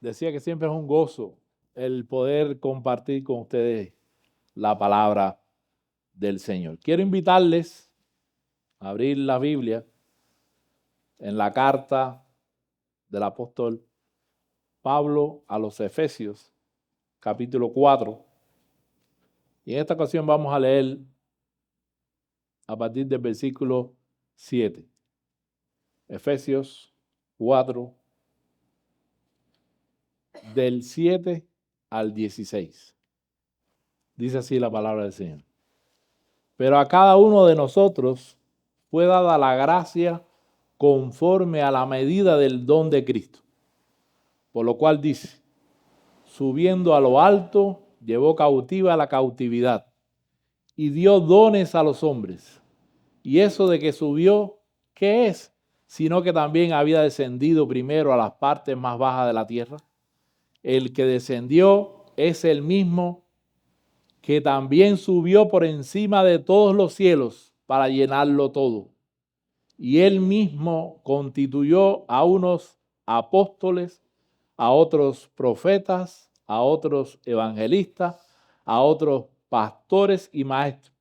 decía que siempre es un gozo el poder compartir con ustedes la palabra del Señor. Quiero invitarles a abrir la Biblia en la carta del apóstol Pablo a los Efesios, capítulo 4. Y en esta ocasión vamos a leer a partir del versículo 7. Efesios 4, del 7 al 16. Dice así la palabra del Señor. Pero a cada uno de nosotros fue dada la gracia conforme a la medida del don de Cristo. Por lo cual dice, subiendo a lo alto, llevó cautiva la cautividad y dio dones a los hombres. Y eso de que subió, ¿qué es? Sino que también había descendido primero a las partes más bajas de la tierra. El que descendió es el mismo que también subió por encima de todos los cielos para llenarlo todo. Y él mismo constituyó a unos apóstoles, a otros profetas, a otros evangelistas, a otros pastores y maestros,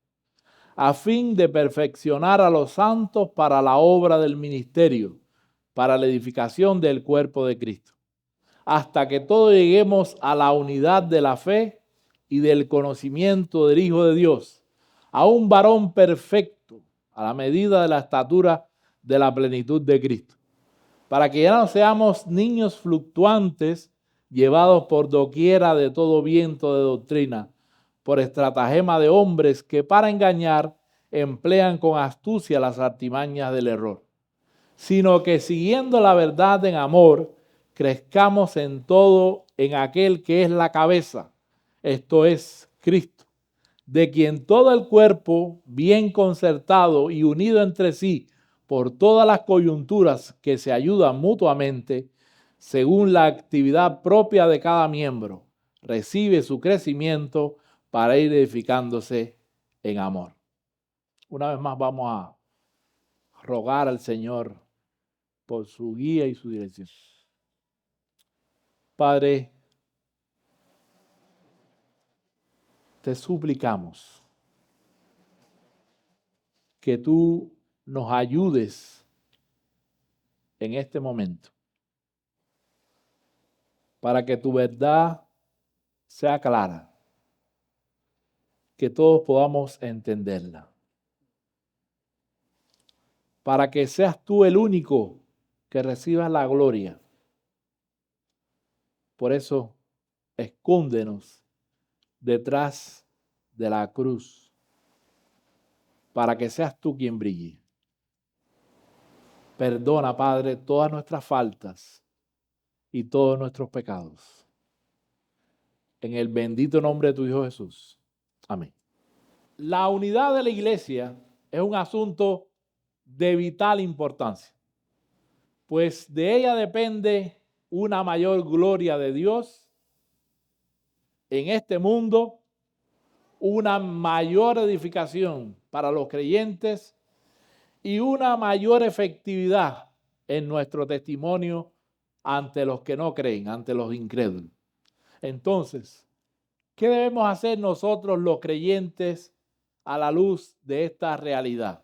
a fin de perfeccionar a los santos para la obra del ministerio, para la edificación del cuerpo de Cristo, hasta que todos lleguemos a la unidad de la fe y del conocimiento del Hijo de Dios, a un varón perfecto, a la medida de la estatura de la plenitud de Cristo, para que ya no seamos niños fluctuantes, llevados por doquiera de todo viento de doctrina, por estratagema de hombres que para engañar emplean con astucia las artimañas del error, sino que siguiendo la verdad en amor, crezcamos en todo en aquel que es la cabeza, esto es Cristo, de quien todo el cuerpo, bien concertado y unido entre sí por todas las coyunturas que se ayudan mutuamente, según la actividad propia de cada miembro, recibe su crecimiento para ir edificándose en amor. Una vez más vamos a rogar al Señor por su guía y su dirección. Padre, te suplicamos que tú nos ayudes en este momento para que tu verdad sea clara, que todos podamos entenderla, para que seas tú el único que reciba la gloria. Por eso, escóndenos detrás de la cruz, para que seas tú quien brille. Perdona, Padre, todas nuestras faltas y todos nuestros pecados. En el bendito nombre de tu Hijo Jesús. Amén. La unidad de la iglesia es un asunto de vital importancia, pues de ella depende una mayor gloria de Dios en este mundo, una mayor edificación para los creyentes y una mayor efectividad en nuestro testimonio ante los que no creen, ante los incrédulos. Entonces, ¿qué debemos hacer nosotros los creyentes a la luz de esta realidad?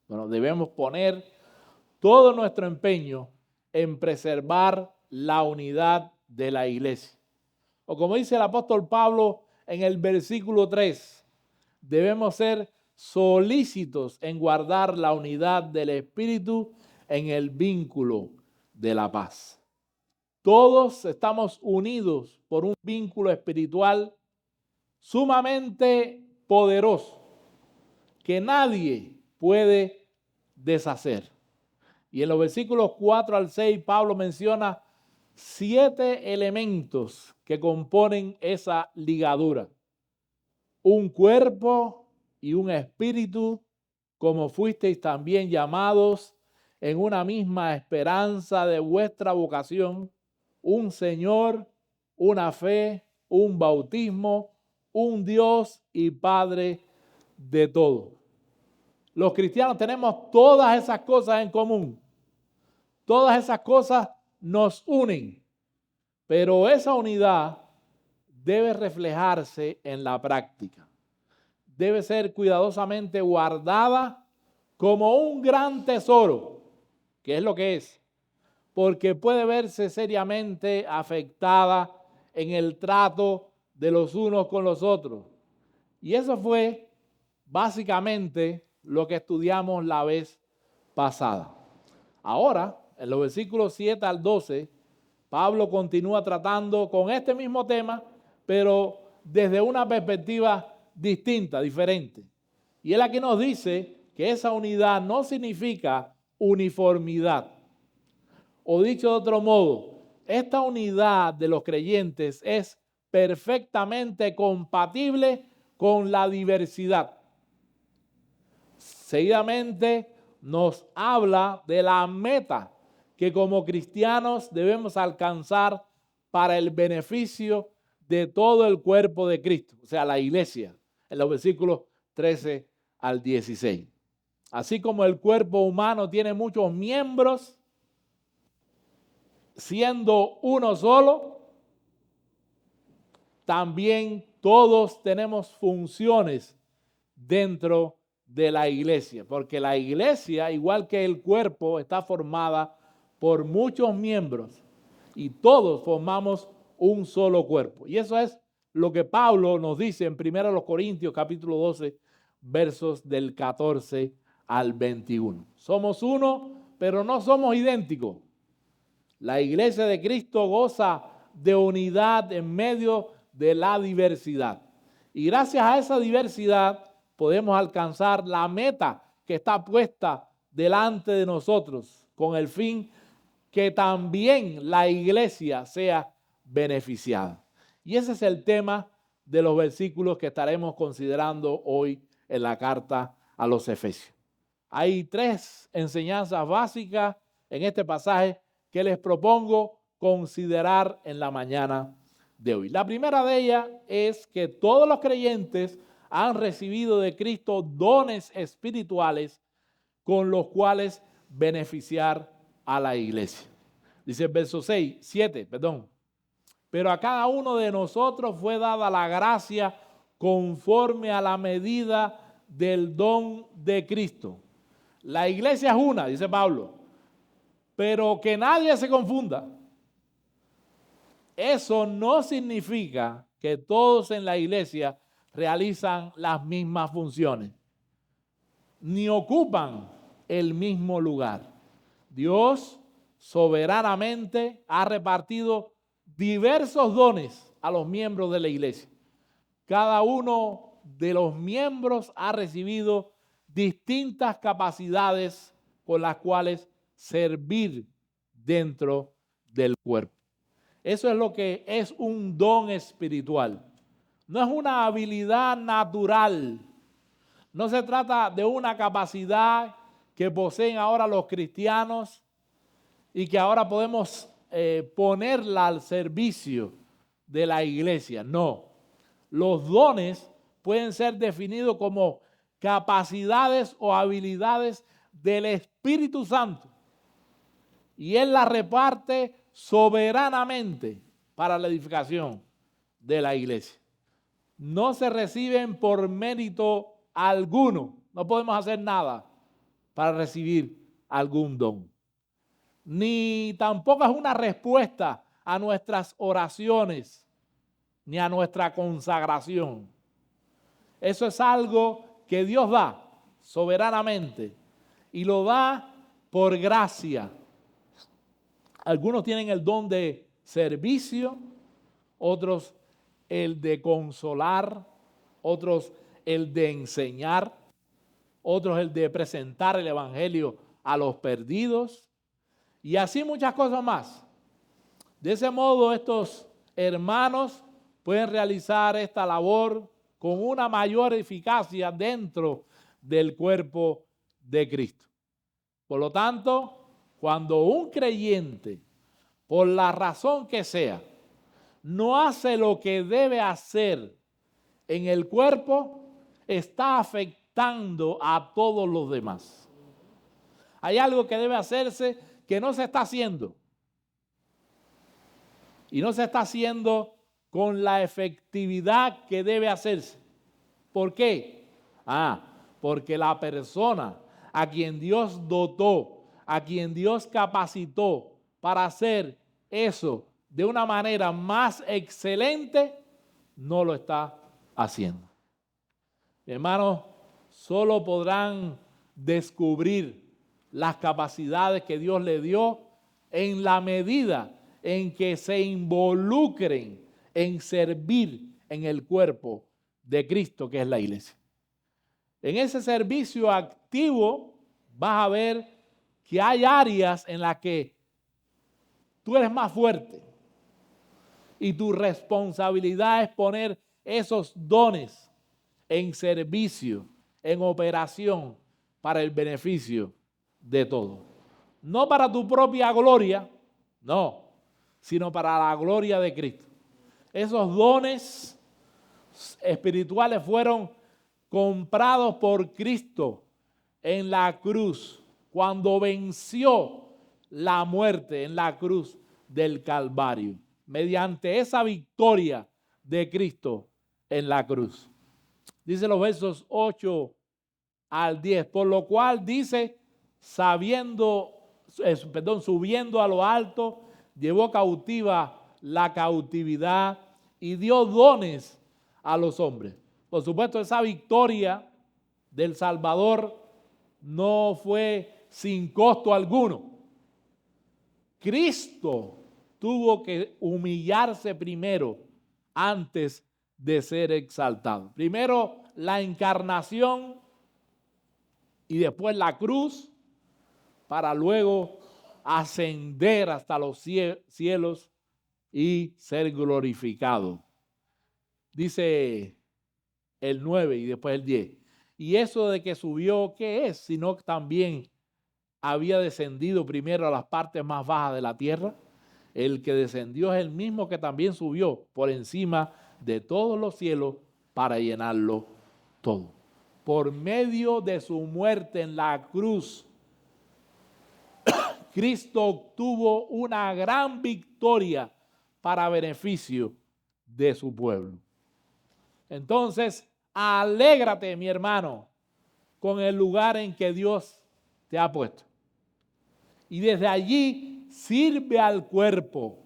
Bueno, debemos poner todo nuestro empeño en preservar la unidad de la iglesia. O como dice el apóstol Pablo en el versículo 3, debemos ser solícitos en guardar la unidad del Espíritu en el vínculo de la paz. Todos estamos unidos por un vínculo espiritual sumamente poderoso que nadie puede deshacer. Y en los versículos 4 al 6, Pablo menciona 7 elementos que componen esa ligadura. Un cuerpo y un espíritu, como fuisteis también llamados en una misma esperanza de vuestra vocación, un Señor, una fe, un bautismo, un Dios y Padre de todo. Los cristianos tenemos todas esas cosas en común. Todas esas cosas nos unen. Pero esa unidad debe reflejarse en la práctica. Debe ser cuidadosamente guardada como un gran tesoro, que es lo que es, porque puede verse seriamente afectada en el trato de los unos con los otros. Y eso fue básicamente lo que estudiamos la vez pasada. Ahora, en los versículos 7 al 12, Pablo continúa tratando con este mismo tema, pero desde una perspectiva distinta, diferente. Y él aquí nos dice que esa unidad no significa uniformidad. O dicho de otro modo, esta unidad de los creyentes es perfectamente compatible con la diversidad. Seguidamente nos habla de la meta que como cristianos debemos alcanzar para el beneficio de todo el cuerpo de Cristo, o sea, la iglesia, en los versículos 13 al 16. Así como el cuerpo humano tiene muchos miembros, siendo uno solo, también todos tenemos funciones dentro de la iglesia, porque la iglesia, igual que el cuerpo, está formada por muchos miembros y todos formamos un solo cuerpo. Y eso es lo que Pablo nos dice en 1 Corintios capítulo 12, versos del 14 al 21. Somos uno, pero no somos idénticos. La iglesia de Cristo goza de unidad en medio de la diversidad. Y gracias a esa diversidad podemos alcanzar la meta que está puesta delante de nosotros con el fin que también la iglesia sea beneficiada. Y ese es el tema de los versículos que estaremos considerando hoy en la carta a los Efesios. Hay 3 enseñanzas básicas en este pasaje que les propongo considerar en la mañana de hoy. La primera de ellas es que todos los creyentes han recibido de Cristo dones espirituales con los cuales beneficiar a la iglesia. Dice el verso 7, pero a cada uno de nosotros fue dada la gracia conforme a la medida del don de Cristo. La iglesia es una, dice Pablo, pero que nadie se confunda. Eso no significa que todos en la iglesia realizan las mismas funciones, ni ocupan el mismo lugar. Dios soberanamente ha repartido diversos dones a los miembros de la iglesia. Cada uno de los miembros ha recibido distintas capacidades con las cuales servir dentro del cuerpo. Eso es lo que es un don espiritual. No es una habilidad natural. No se trata de una capacidad que poseen ahora los cristianos y que ahora podemos ponerla al servicio de la iglesia. No. Los dones pueden ser definidos como capacidades o habilidades del Espíritu Santo. Y Él las reparte soberanamente para la edificación de la iglesia. No se reciben por mérito alguno. No podemos hacer nada para recibir algún don. Ni tampoco es una respuesta a nuestras oraciones, ni a nuestra consagración. Eso es algo que Dios da soberanamente y lo da por gracia. Algunos tienen el don de servicio, otros el de consolar, otros el de enseñar, otros el de presentar el evangelio a los perdidos y así muchas cosas más. De ese modo, estos hermanos pueden realizar esta labor con una mayor eficacia dentro del cuerpo de Cristo. Por lo tanto, cuando un creyente, por la razón que sea, no hace lo que debe hacer en el cuerpo, está afectando a todos los demás. Hay algo que debe hacerse que no se está haciendo. y no se está haciendo con la efectividad que debe hacerse. ¿Por qué? Porque la persona a quien Dios dotó, a quien Dios capacitó para hacer eso de una manera más excelente, no lo está haciendo. Hermanos, solo podrán descubrir las capacidades que Dios le dio en la medida en que se involucren en servir en el cuerpo de Cristo, que es la iglesia. En ese servicio activo vas a ver que hay áreas en las que tú eres más fuerte y tu responsabilidad es poner esos dones en servicio, en operación para el beneficio de todos. No para tu propia gloria, no, sino para la gloria de Cristo. Esos dones espirituales fueron comprados por Cristo en la cruz, cuando venció la muerte en la cruz del Calvario, mediante esa victoria de Cristo en la cruz. Dice los versos 8 al 10, por lo cual dice, subiendo a lo alto, llevó cautiva la cautividad y dio dones a los hombres. Por supuesto, esa victoria del Salvador no fue sin costo alguno. Cristo tuvo que humillarse primero antes de ser exaltado. Primero la encarnación y después la cruz, para luego ascender hasta los cielos y ser glorificado. Dice el 9 y después el 10. Y eso de que subió, ¿qué es? Sino que también había descendido primero a las partes más bajas de la tierra. El que descendió es el mismo que también subió por encima de todos los cielos para llenarlo todo. Por medio de su muerte en la cruz, Cristo obtuvo una gran victoria para beneficio de su pueblo. Entonces, alégrate, mi hermano, con el lugar en que Dios te ha puesto. Y desde allí sirve al cuerpo,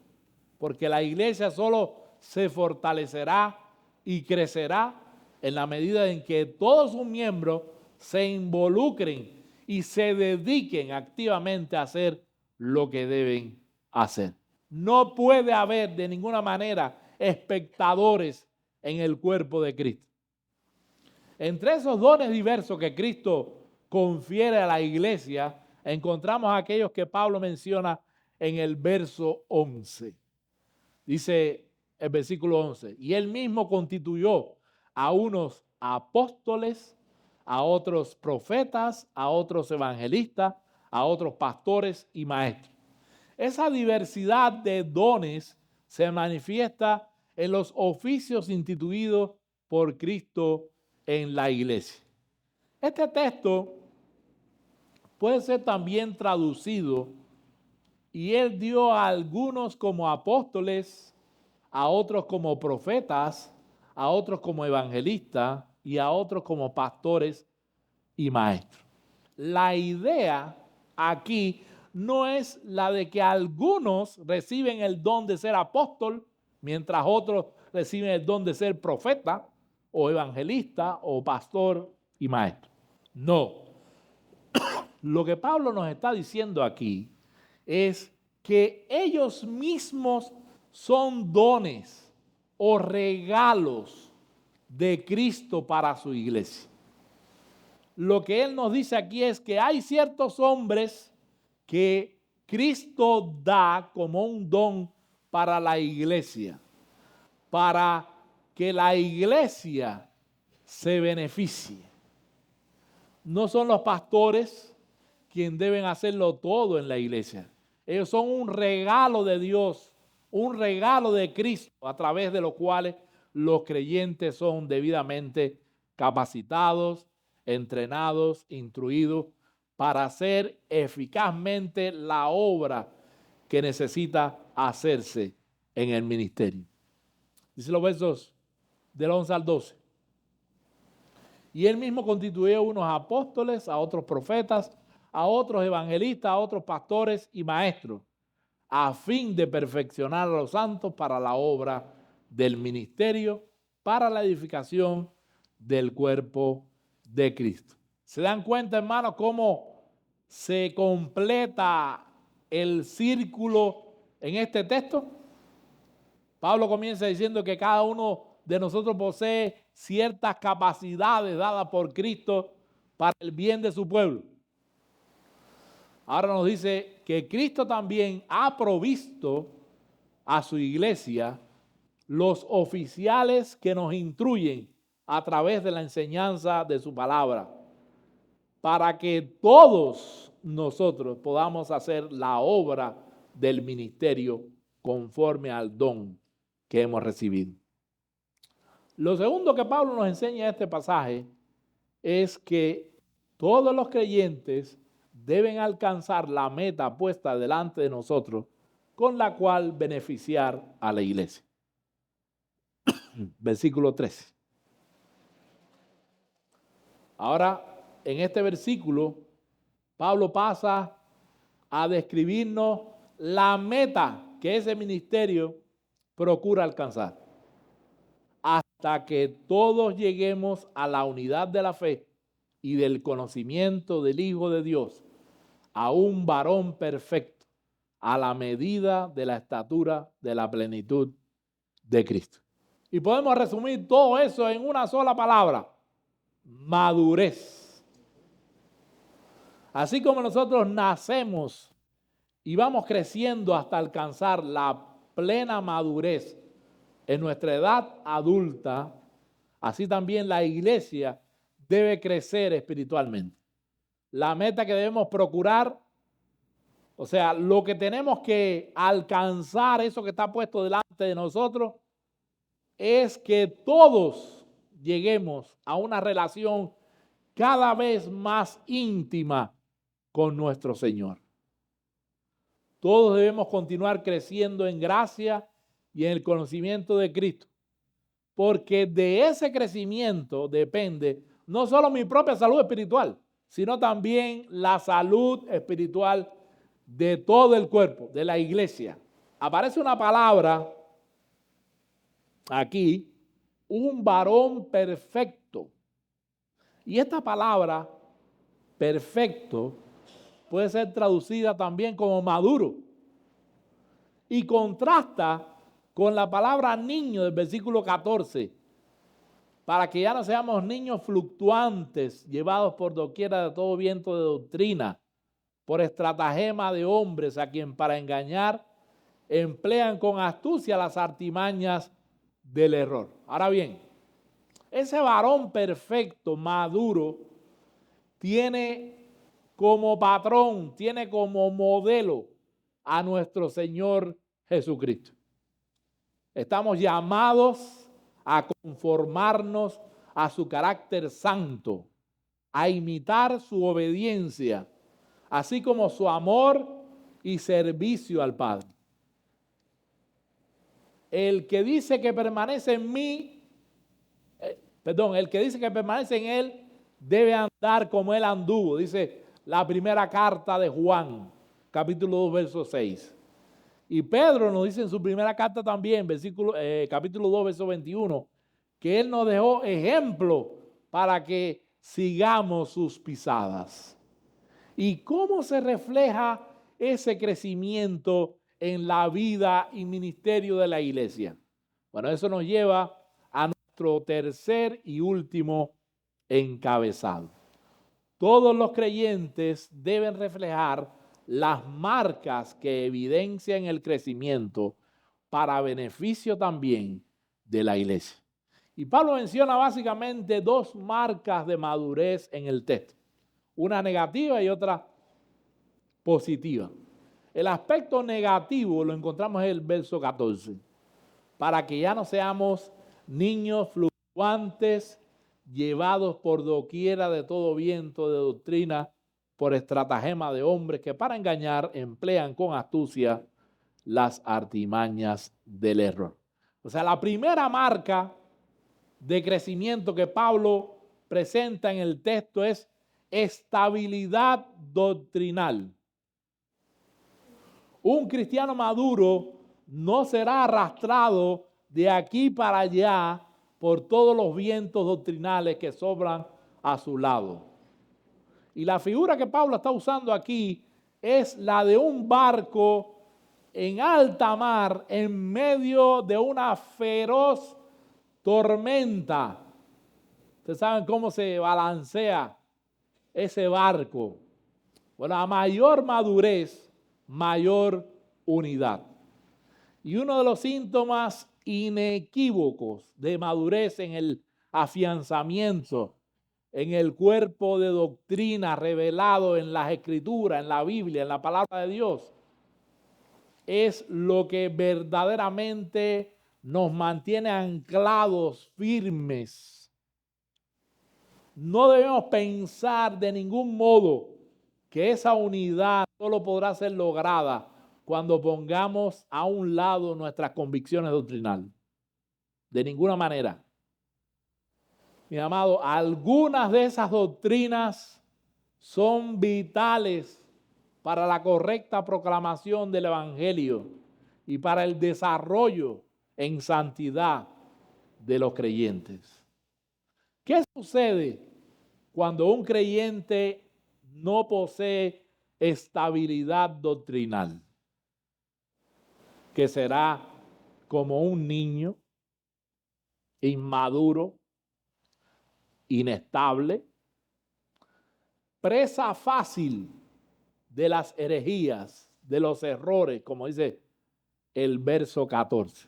porque la iglesia solo se fortalecerá y crecerá en la medida en que todos sus miembros se involucren y se dediquen activamente a hacer lo que deben hacer. No puede haber de ninguna manera espectadores en el cuerpo de Cristo. Entre esos dones diversos que Cristo confiere a la iglesia, encontramos aquellos que Pablo menciona en el verso 11. Dice el versículo 11, y él mismo constituyó a unos apóstoles, a otros profetas, a otros evangelistas, a otros pastores y maestros. Esa diversidad de dones se manifiesta en los oficios instituidos por Cristo en la iglesia. Este texto puede ser también traducido y él dio a algunos como apóstoles, a otros como profetas, a otros como evangelistas y a otros como pastores y maestros. La idea aquí no es la de que algunos reciben el don de ser apóstol, mientras otros reciben el don de ser profeta o evangelista o pastor y maestro. No. Lo que Pablo nos está diciendo aquí es que ellos mismos son dones o regalos de Cristo para su iglesia. Lo que él nos dice aquí es que hay ciertos hombres que Cristo da como un don para la iglesia, para que la iglesia se beneficie. No son los pastores quienes deben hacerlo todo en la iglesia. Ellos son un regalo de Dios, un regalo de Cristo, a través de los cuales los creyentes son debidamente capacitados, entrenados, instruidos para hacer eficazmente la obra que necesita hacerse en el ministerio. Dice los versos del 11 al 12. Y él mismo constituyó unos apóstoles, a otros profetas, a otros evangelistas, a otros pastores y maestros, a fin de perfeccionar a los santos para la obra del ministerio, para la edificación del cuerpo de Cristo. ¿Se dan cuenta, hermanos, cómo se completa el círculo en este texto? Pablo comienza diciendo que cada uno de nosotros posee ciertas capacidades dadas por Cristo para el bien de su pueblo. Ahora nos dice que Cristo también ha provisto a su iglesia los oficiales que nos instruyen a través de la enseñanza de su palabra, para que todos nosotros podamos hacer la obra del ministerio conforme al don que hemos recibido. Lo segundo que Pablo nos enseña en este pasaje es que todos los creyentes deben alcanzar la meta puesta delante de nosotros, con la cual beneficiar a la iglesia. Versículo 13. Ahora, en este versículo, Pablo pasa a describirnos la meta que ese ministerio procura alcanzar, hasta que todos lleguemos a la unidad de la fe y del conocimiento del Hijo de Dios, a un varón perfecto, a la medida de la estatura de la plenitud de Cristo. Y podemos resumir todo eso en una sola palabra: madurez. Así como nosotros nacemos y vamos creciendo hasta alcanzar la plena madurez en nuestra edad adulta, así también la iglesia debe crecer espiritualmente. La meta que debemos procurar, o sea, lo que tenemos que alcanzar, eso que está puesto delante de nosotros, es que todos lleguemos a una relación cada vez más íntima con nuestro Señor. Todos debemos continuar creciendo en gracia y en el conocimiento de Cristo, porque de ese crecimiento depende no solo mi propia salud espiritual, sino también la salud espiritual de todo el cuerpo, de la iglesia. Aparece una palabra aquí, un varón perfecto. Y esta palabra, perfecto, puede ser traducida también como maduro. Y contrasta con la palabra niño del versículo 14, para que ya no seamos niños fluctuantes, llevados por doquiera de todo viento de doctrina, por estratagema de hombres a quien para engañar emplean con astucia las artimañas del error. Ahora bien, ese varón perfecto, maduro, tiene como patrón, tiene como modelo a nuestro Señor Jesucristo. Estamos llamados a conformarnos a su carácter santo, a imitar su obediencia, así como su amor y servicio al Padre. El que dice que permanece en mí, el que dice que permanece en él, debe andar como él anduvo, dice la primera carta de Juan, capítulo 2, verso 6. Y Pedro nos dice en su primera carta también, capítulo 2, verso 21, que él nos dejó ejemplo para que sigamos sus pisadas. ¿Y cómo se refleja ese crecimiento en la vida y ministerio de la iglesia? Bueno, eso nos lleva a nuestro tercer y último encabezado. Todos los creyentes deben reflejar las marcas que evidencian el crecimiento para beneficio también de la iglesia. Y Pablo menciona básicamente dos marcas de madurez en el texto, una negativa y otra positiva. El aspecto negativo lo encontramos en el verso 14, para que ya no seamos niños fluctuantes, llevados por doquiera de todo viento de doctrina, por estratagema de hombres que para engañar emplean con astucia las artimañas del error. O sea, la primera marca de crecimiento que Pablo presenta en el texto es estabilidad doctrinal. Un cristiano maduro no será arrastrado de aquí para allá por todos los vientos doctrinales que soplan a su lado. Y la figura que Pablo está usando aquí es la de un barco en alta mar en medio de una feroz tormenta. Ustedes saben cómo se balancea ese barco. Bueno, a mayor madurez, mayor unidad. Y uno de los síntomas inequívocos de madurez en el afianzamiento, en el cuerpo de doctrina revelado en las Escrituras, en la Biblia, en la palabra de Dios, es lo que verdaderamente nos mantiene anclados, firmes. No debemos pensar de ningún modo que esa unidad solo podrá ser lograda cuando pongamos a un lado nuestras convicciones doctrinales. De ninguna manera. Mi amado, algunas de esas doctrinas son vitales para la correcta proclamación del Evangelio y para el desarrollo en santidad de los creyentes. ¿Qué sucede cuando un creyente no posee estabilidad doctrinal? Que será como un niño inmaduro, inestable, presa fácil de las herejías, de los errores, como dice el verso 14.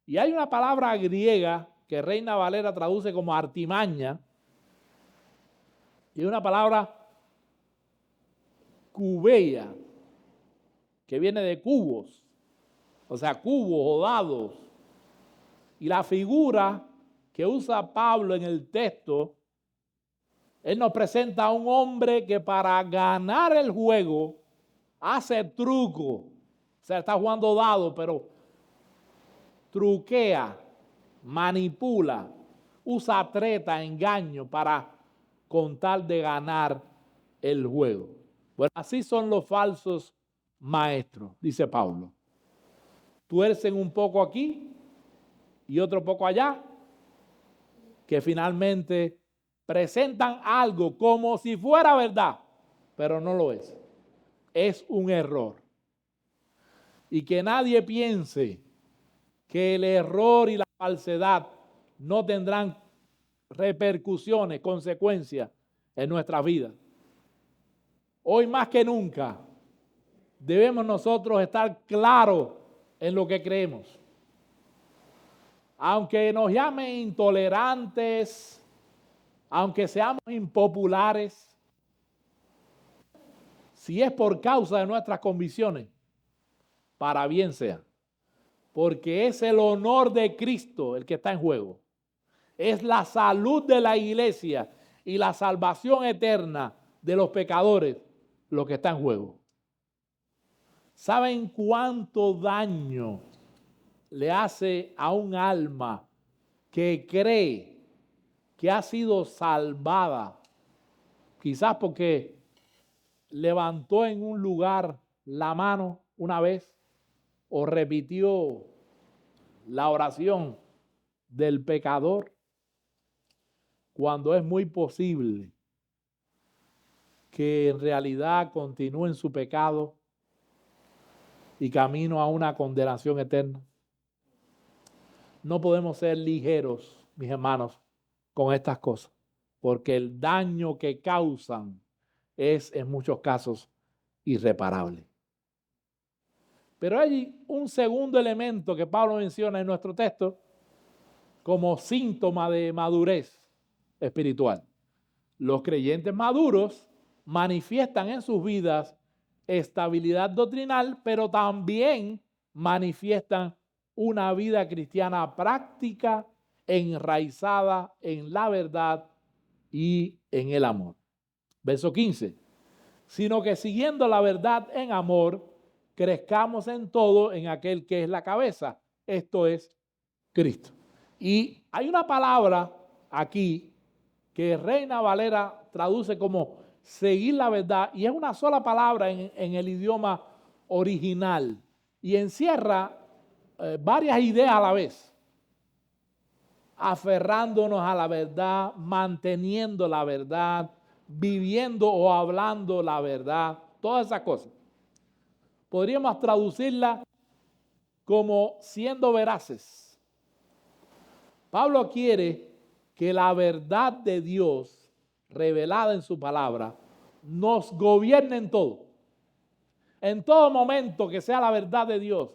Y hay una palabra griega que Reina Valera traduce como artimaña, y una palabra cubeia, que viene de cubos, o sea, cubos o dados. Y la figura que usa Pablo en el texto, él nos presenta a un hombre que para ganar el juego hace truco. O sea, está jugando dado, pero truquea, manipula, usa treta, engaño para con tal de ganar el juego. Bueno, así son los falsos maestros, dice Pablo. Tuercen un poco aquí y otro poco allá, que finalmente presentan algo como si fuera verdad, pero no lo es. Es un error. Y que nadie piense que el error y la falsedad no tendrán repercusiones, consecuencias en nuestra vida. Hoy más que nunca debemos nosotros estar claros en lo que creemos. Aunque nos llamen intolerantes, aunque seamos impopulares, si es por causa de nuestras convicciones, para bien sea. Porque es el honor de Cristo el que está en juego. Es la salud de la iglesia y la salvación eterna de los pecadores lo que está en juego. ¿Saben cuánto daño le hace a un alma que cree que ha sido salvada? Quizás porque levantó en un lugar la mano una vez o repitió la oración del pecador, cuando es muy posible que en realidad continúe en su pecado y camino a una condenación eterna. No podemos ser ligeros, mis hermanos, con estas cosas, porque el daño que causan es en muchos casos irreparable. Pero hay un segundo elemento que Pablo menciona en nuestro texto como síntoma de madurez espiritual. Los creyentes maduros manifiestan en sus vidas estabilidad doctrinal, pero también manifiestan una vida cristiana práctica, enraizada en la verdad y en el amor. Verso 15. Sino que siguiendo la verdad en amor, crezcamos en todo en aquel que es la cabeza, esto es Cristo. Y hay una palabra aquí que Reina Valera traduce como seguir la verdad, y es una sola palabra en el idioma original, y encierra varias ideas a la vez. Aferrándonos a la verdad, manteniendo la verdad, viviendo o hablando la verdad, todas esas cosas. Podríamos traducirla como siendo veraces. Pablo quiere que la verdad de Dios revelada en su palabra nos gobierne en todo. En todo momento que sea la verdad de Dios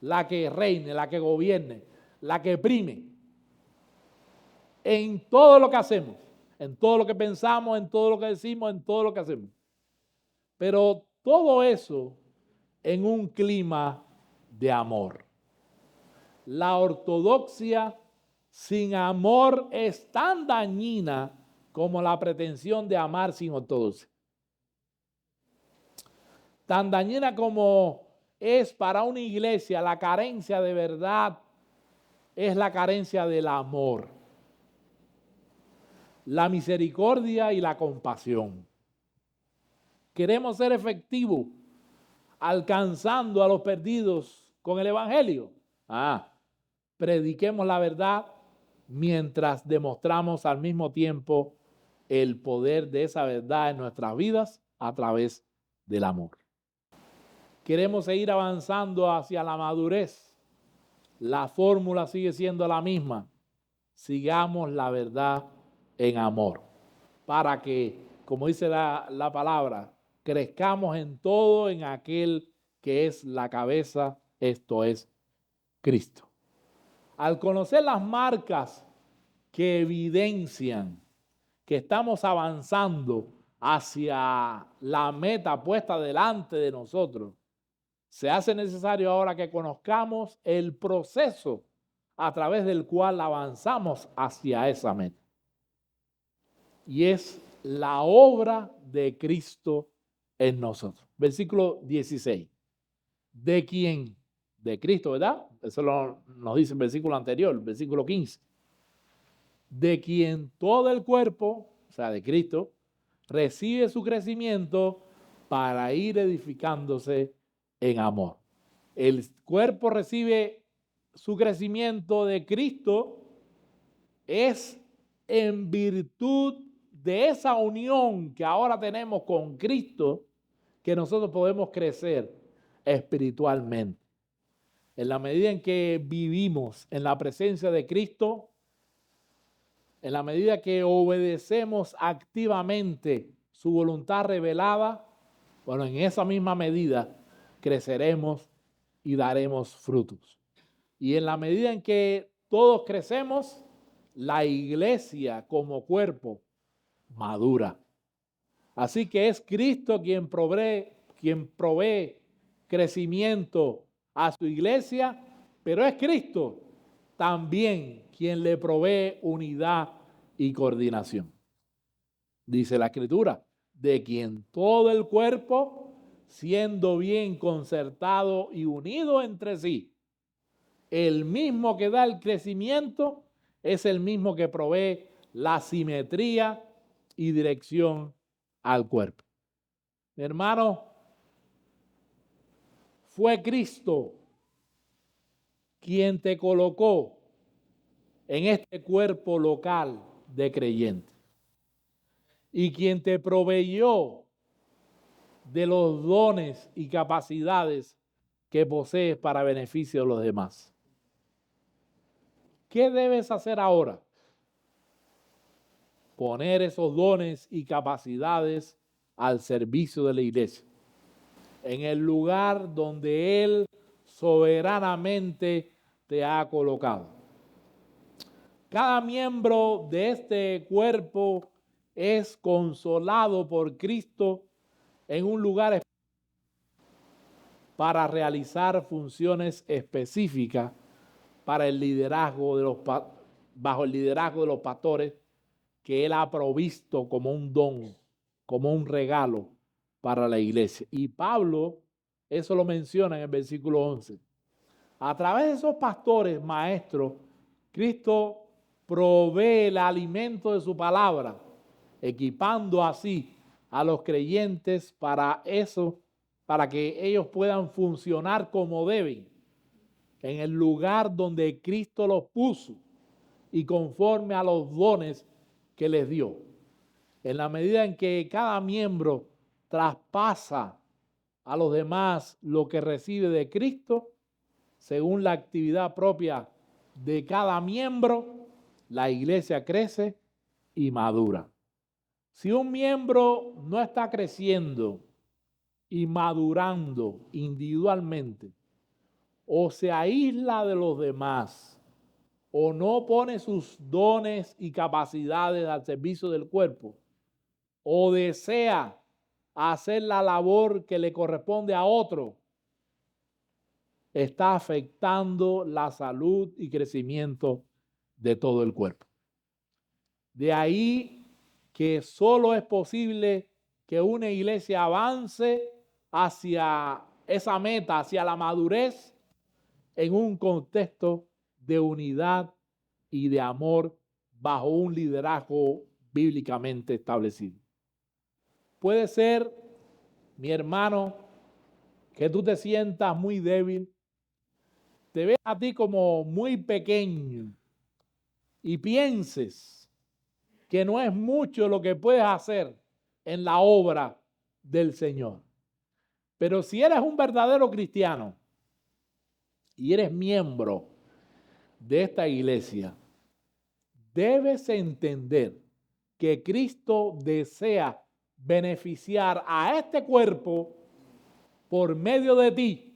la que reine, la que gobierne, la que prime. En todo lo que hacemos, en todo lo que pensamos, en todo lo que decimos, en todo lo que hacemos. Pero todo eso en un clima de amor. La ortodoxia sin amor es tan dañina como la pretensión de amar sin ortodoxia. Tan dañina como es para una iglesia la carencia de verdad, es la carencia del amor, la misericordia y la compasión. Queremos ser efectivos alcanzando a los perdidos con el evangelio. Prediquemos la verdad mientras demostramos al mismo tiempo el poder de esa verdad en nuestras vidas a través del amor. Queremos seguir avanzando hacia la madurez. La fórmula sigue siendo la misma. Sigamos la verdad en amor, para que, como dice la palabra, crezcamos en todo en aquel que es la cabeza, esto es Cristo. Al conocer las marcas que evidencian que estamos avanzando hacia la meta puesta delante de nosotros, se hace necesario ahora que conozcamos el proceso a través del cual avanzamos hacia esa meta. Y es la obra de Cristo en nosotros. Versículo 16. ¿De quién? De Cristo, ¿verdad? Eso nos dice el versículo anterior, versículo 15. De quien todo el cuerpo, o sea, de Cristo, recibe su crecimiento para ir edificándose en amor. El cuerpo recibe su crecimiento de Cristo es en virtud de esa unión que ahora tenemos con Cristo que nosotros podemos crecer espiritualmente. En la medida en que vivimos en la presencia de Cristo, en la medida que obedecemos activamente su voluntad revelada, bueno, en esa misma medida creceremos y daremos frutos. Y en la medida en que todos crecemos, la iglesia como cuerpo madura. Así que es Cristo quien provee crecimiento a su iglesia, pero es Cristo también quien le provee unidad y coordinación. Dice la Escritura, de quien todo el cuerpo, siendo bien concertado y unido entre sí, el mismo que da el crecimiento es el mismo que provee la simetría y dirección al cuerpo. Hermano, fue Cristo quien te colocó en este cuerpo local de creyentes y quien te proveyó de los dones y capacidades que posees para beneficio de los demás. ¿Qué debes hacer ahora? Poner esos dones y capacidades al servicio de la iglesia, en el lugar donde Él soberanamente te ha colocado. Cada miembro de este cuerpo es consolado por Cristo en un lugar para realizar funciones específicas para el liderazgo bajo el liderazgo de los pastores que Él ha provisto como un don, como un regalo para la iglesia. Y Pablo eso lo menciona en el versículo 11. A través de esos pastores, maestros, Cristo provee el alimento de su palabra, equipando así a los creyentes para eso, para que ellos puedan funcionar como deben, en el lugar donde Cristo los puso y conforme a los dones que les dio. En la medida en que cada miembro traspasa a los demás lo que recibe de Cristo, según la actividad propia de cada miembro, la iglesia crece y madura. Si un miembro no está creciendo y madurando individualmente, o se aísla de los demás, o no pone sus dones y capacidades al servicio del cuerpo, o desea hacer la labor que le corresponde a otro, está afectando la salud y crecimiento de todo el cuerpo. De ahí que solo es posible que una iglesia avance hacia esa meta, hacia la madurez, en un contexto de unidad y de amor bajo un liderazgo bíblicamente establecido. Puede ser, mi hermano, que tú te sientas muy débil, te veas a ti como muy pequeño y pienses que no es mucho lo que puedes hacer en la obra del Señor. Pero si eres un verdadero cristiano y eres miembro de esta iglesia, debes entender que Cristo desea beneficiar a este cuerpo por medio de ti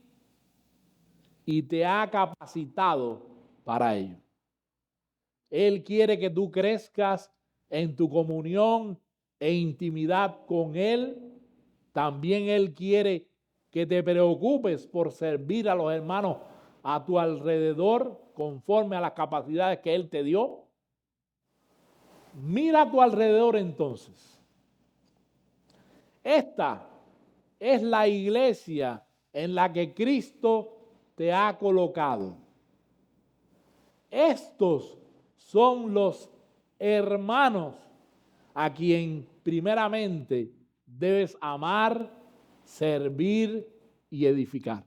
y te ha capacitado para ello. Él quiere que tú crezcas en tu comunión e intimidad con Él. También Él quiere que te preocupes por servir a los hermanos a tu alrededor conforme a las capacidades que Él te dio. Mira a tu alrededor entonces. Esta es la iglesia en la que Cristo te ha colocado. Estos son los hermanos a quien primeramente debes amar, servir y edificar.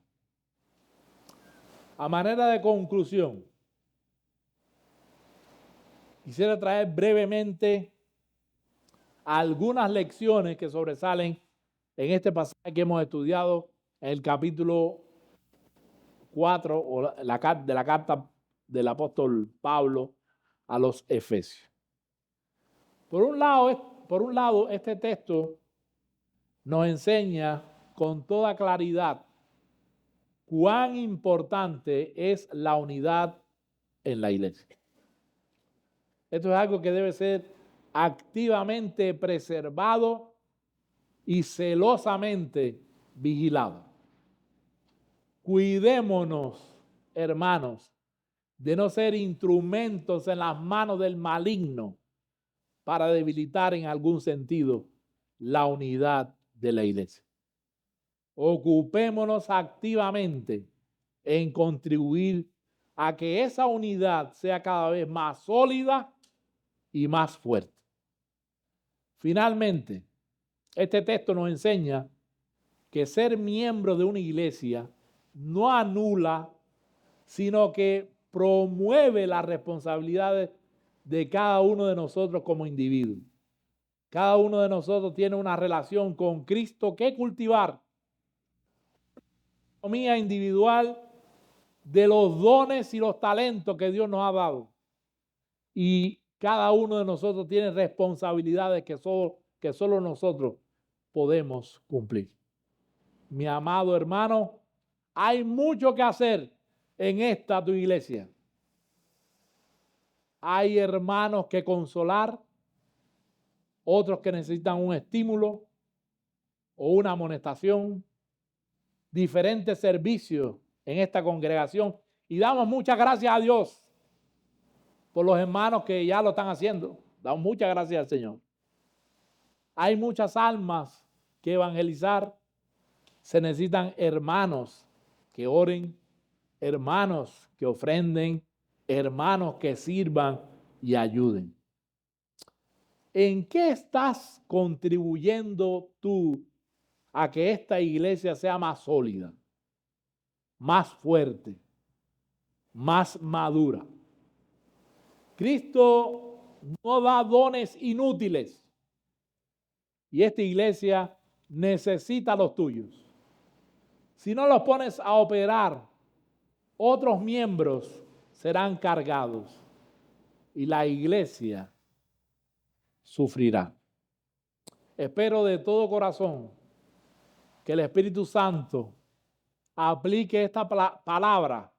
A manera de conclusión, quisiera traer brevemente algunas lecciones que sobresalen en este pasaje que hemos estudiado en el capítulo 4 de la carta del apóstol Pablo a los Efesios. Por un lado, este texto nos enseña con toda claridad cuán importante es la unidad en la iglesia. Esto es algo que debe ser activamente preservado y celosamente vigilado. Cuidémonos, hermanos, de no ser instrumentos en las manos del maligno para debilitar en algún sentido la unidad de la iglesia. Ocupémonos activamente en contribuir a que esa unidad sea cada vez más sólida y más fuerte. Finalmente, este texto nos enseña que ser miembro de una iglesia no anula, sino que promueve las responsabilidades de cada uno de nosotros como individuo. Cada uno de nosotros tiene una relación con Cristo que cultivar. Economía individual de los dones y los talentos que Dios nos ha dado. Y cada uno de nosotros tiene responsabilidades que solo nosotros podemos cumplir. Mi amado hermano, hay mucho que hacer en esta tu iglesia. Hay hermanos que consolar, otros que necesitan un estímulo o una amonestación, diferentes servicios en esta congregación. Y damos muchas gracias a Dios por los hermanos que ya lo están haciendo. Damos muchas gracias al Señor. Hay muchas almas que evangelizar. Se necesitan hermanos que oren, hermanos que ofrenden, hermanos que sirvan y ayuden. ¿En qué estás contribuyendo tú a que esta iglesia sea más sólida, más fuerte, más madura? Cristo no da dones inútiles y esta iglesia necesita los tuyos. Si no los pones a operar, otros miembros serán cargados y la iglesia sufrirá. Espero de todo corazón que el Espíritu Santo aplique esta palabra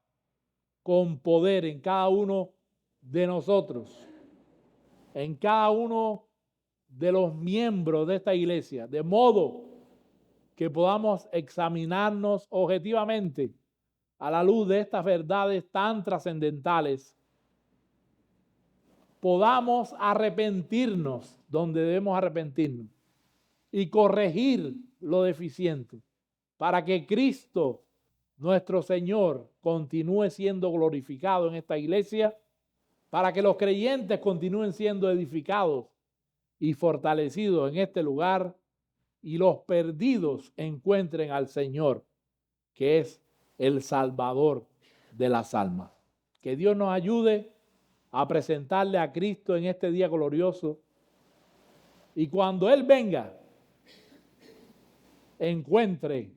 con poder en cada uno de nosotros, en cada uno de los miembros de esta iglesia, de modo que podamos examinarnos objetivamente a la luz de estas verdades tan trascendentales, podamos arrepentirnos donde debemos arrepentirnos y corregir lo deficiente para que Cristo, nuestro Señor, continúe siendo glorificado en esta iglesia, para que los creyentes continúen siendo edificados y fortalecidos en este lugar y los perdidos encuentren al Señor, que es el Salvador de las almas. Que Dios nos ayude a presentarle a Cristo en este día glorioso y cuando Él venga, encuentre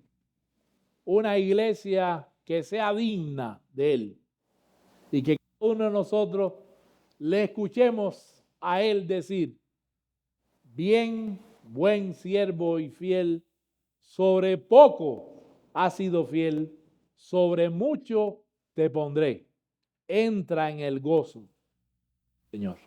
una iglesia que sea digna de Él y que cada uno de nosotros le escuchemos a Él decir: bien, buen siervo y fiel, sobre poco has sido fiel, sobre mucho te pondré. Entra en el gozo, Señor.